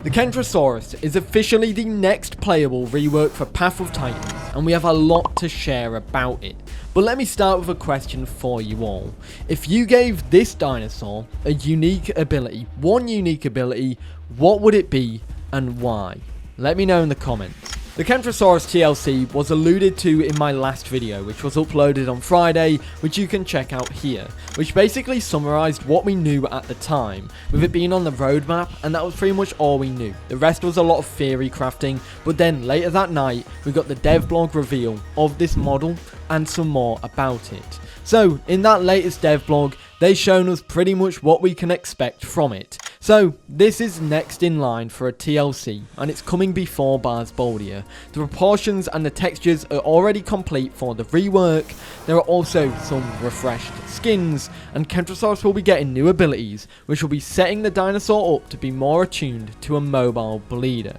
The Kentrosaurus is officially the next playable rework for Path of Titans, and we have a lot to share about it. But let me start with a question for you all. If you gave this dinosaur a unique ability, one unique ability, what would it be and why? Let me know in the comments. The Kentrosaurus TLC was alluded to in my last video, which was uploaded on Friday, which you can check out here, which basically summarized what we knew at the time, with it being on the roadmap, and that was pretty much all we knew. The rest was a lot of theory crafting, but then later that night, we got the dev blog reveal of this model and some more about it. So, in that latest dev blog, they've shown us pretty much what we can expect from it. So, this is next in line for a TLC, and it's coming before Bars Boldia. The proportions and the textures are already complete for the rework. There are also some refreshed skins, and Kentrosaurus will be getting new abilities, which will be setting the dinosaur up to be more attuned to a mobile bleeder.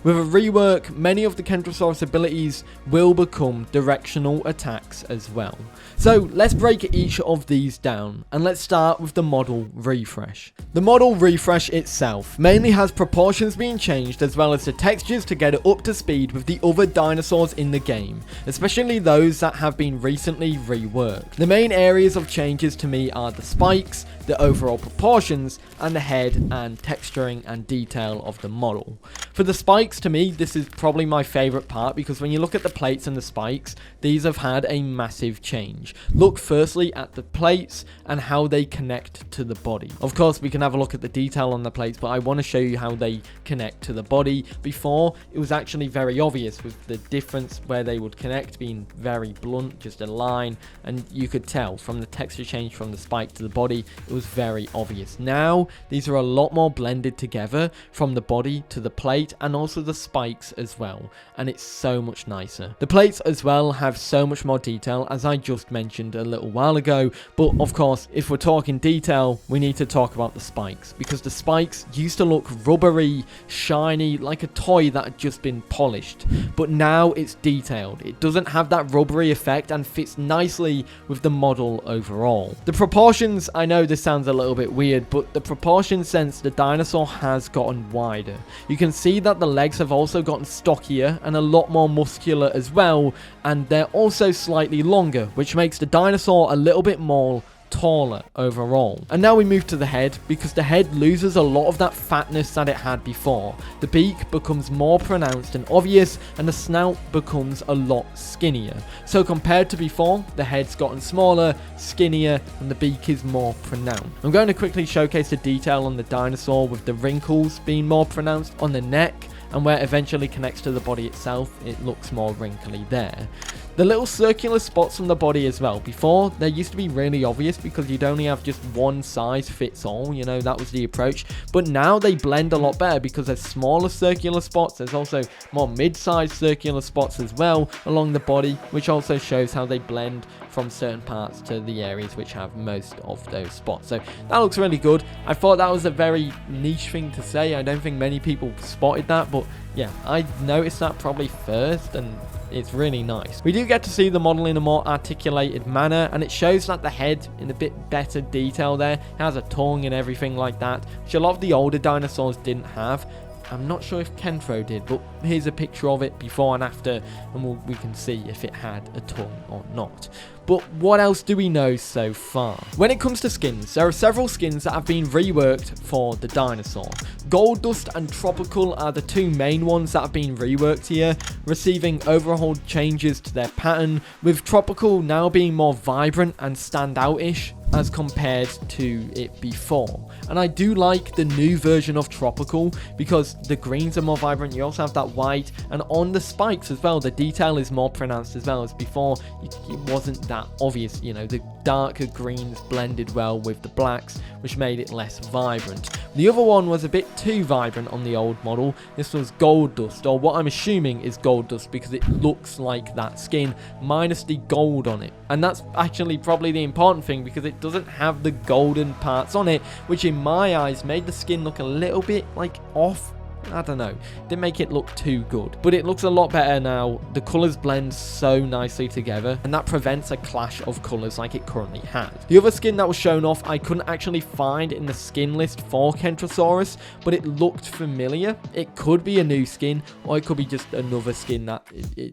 With a rework, many of the Kentrosaurus abilities will become directional attacks as well. So let's break each of these down, and let's start with the model refresh. The model refresh itself mainly has proportions being changed as well as the textures to get it up to speed with the other dinosaurs in the game, especially those that have been recently reworked. The main areas of changes to me are the spikes, the overall proportions, and the head and texturing and detail of the model. For the spikes, to me, this is probably my favourite part, because when you look at the plates and the spikes, these have had a massive change. Look firstly at the plates and how they connect to the body. Of course, we can have a look at the detail on the plates, but I want to show you how they connect to the body. Before, it was actually very obvious with the difference where they would connect being very blunt, just a line, and you could tell from the texture change from the spike to the body, it was very obvious. Now, these are a lot more blended together from the body to the plate and also the spikes as well, and it's so much nicer. The plates as well have so much more detail, as I just mentioned a little while ago, but of course, if we're talking detail, we need to talk about the spikes, because the spikes used to look rubbery, shiny, like a toy that had just been polished, but now it's detailed. It doesn't have that rubbery effect and fits nicely with the model overall. The proportions, I know this sounds a little bit weird, but the proportion sense the dinosaur has gotten wider. You can see that the legs have also gotten stockier and a lot more muscular as well, and they're also slightly longer, which makes the dinosaur a little bit more taller overall. And now we move to the head, because the head loses a lot of that fatness that it had before. The beak becomes more pronounced and obvious, and the snout becomes a lot skinnier. So compared to before, the head's gotten smaller, skinnier, and the beak is more pronounced. I'm going to quickly showcase the detail on the dinosaur, with the wrinkles being more pronounced on the neck, and where it eventually connects to the body itself, it looks more wrinkly there. The little circular spots on the body as well. Before, they used to be really obvious because you'd only have just one size fits all, you know, that was the approach. But now they blend a lot better because there's smaller circular spots. There's also more mid-sized circular spots as well along the body, which also shows how they blend from certain parts to the areas which have most of those spots. So that looks really good. I thought that was a very niche thing to say. I don't think many people spotted that, but yeah, I noticed that probably first, and it's really nice. We do get to see the model in a more articulated manner, and it shows that the head in a bit better detail there. It has a tongue and everything like that, which a lot of the older dinosaurs didn't have. I'm not sure if Kentro did, but here's a picture of it before and after, and we can see if it had a tongue or not. But what else do we know so far? When it comes to skins, there are several skins that have been reworked for the dinosaur. Gold Dust and Tropical are the two main ones that have been reworked here, receiving overhaul changes to their pattern, with Tropical now being more vibrant and stand out-ish as compared to it before. And I do like the new version of Tropical because the greens are more vibrant. You also have that white, and on the spikes as well, the detail is more pronounced as well, as before it wasn't that obvious. You know, the darker greens blended well with the blacks, which made it less vibrant. The other one was a bit too vibrant on the old model. This was Gold Dust, or what I'm assuming is Gold Dust, because it looks like that skin minus the gold on it. And that's actually probably the important thing, because it doesn't have the golden parts on it, which in my eyes made the skin look a little bit like off I don't know, didn't make it look too good. But it looks a lot better now. The colours blend so nicely together, and that prevents a clash of colours like it currently has. The other skin that was shown off, I couldn't actually find in the skin list for Kentrosaurus, but it looked familiar. It could be a new skin, or it could be just another skin that,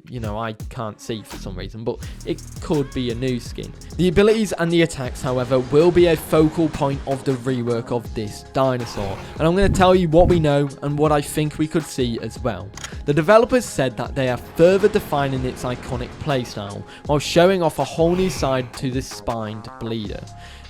you know, I can't see for some reason, but it could be a new skin. The abilities and the attacks, however, will be a focal point of the rework of this dinosaur, and I'm going to tell you what we know and what I think we could see as well. The developers said that they are further defining its iconic playstyle while showing off a whole new side to the spined bleeder.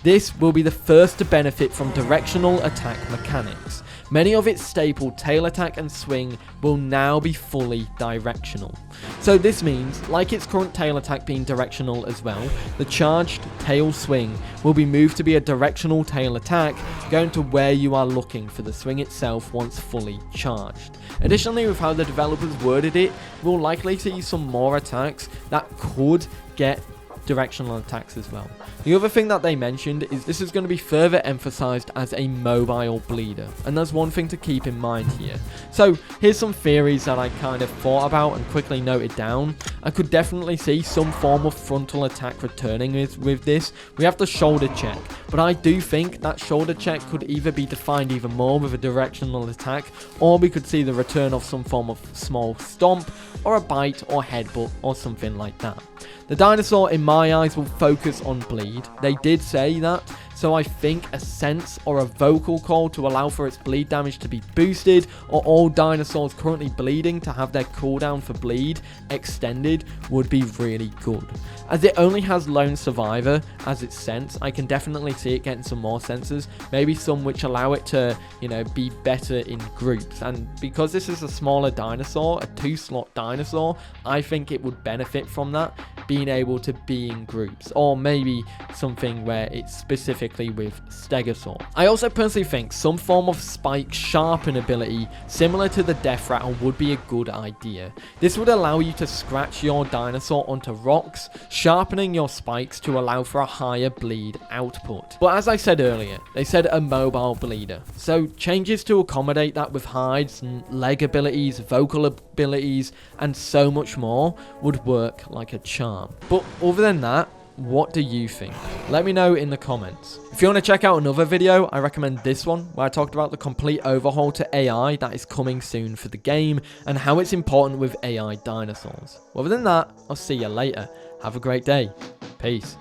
This will be the first to benefit from directional attack mechanics. Many of its staple tail attack and swing will now be fully directional. So this means, like its current tail attack being directional as well, the charged tail swing will be moved to be a directional tail attack, going to where you are looking for the swing itself once fully charged. Additionally, with how the developers worded it, we'll likely see some more attacks that could get directional attacks as well. The other thing that they mentioned is this is going to be further emphasized as a mobile bleeder, and there's one thing to keep in mind here. So here's some theories that I kind of thought about and quickly noted down. I could definitely see some form of frontal attack returning with this. We have the shoulder check, but I do think that shoulder check could either be defined even more with a directional attack, or we could see the return of some form of small stomp or a bite or headbutt or something like that. The dinosaur, in my eyes, will focus on bleed. They did say that, so I think a sense or a vocal call to allow for its bleed damage to be boosted, or all dinosaurs currently bleeding to have their cooldown for bleed extended would be really good. As it only has lone survivor as its sense, I can definitely see it getting some more senses, maybe some which allow it to, you know, be better in groups. And because this is a smaller dinosaur, a 2-slot dinosaur, I think it would benefit from that, being able to be in groups, or maybe something where it's specifically with Stegosaur. I also personally think some form of spike sharpen ability similar to the death rattle would be a good idea. This would allow you to scratch your dinosaur onto rocks, sharpening your spikes to allow for a higher bleed output. But as I said earlier, they said a mobile bleeder, so changes to accommodate that with hides and leg abilities, vocal abilities, and so much more would work like a charm. But other than that, what do you think? Let me know in the comments. If you want to check out another video, I recommend this one, where I talked about the complete overhaul to AI that is coming soon for the game, and how it's important with AI dinosaurs. Other than that, I'll see you later. Have a great day. Peace.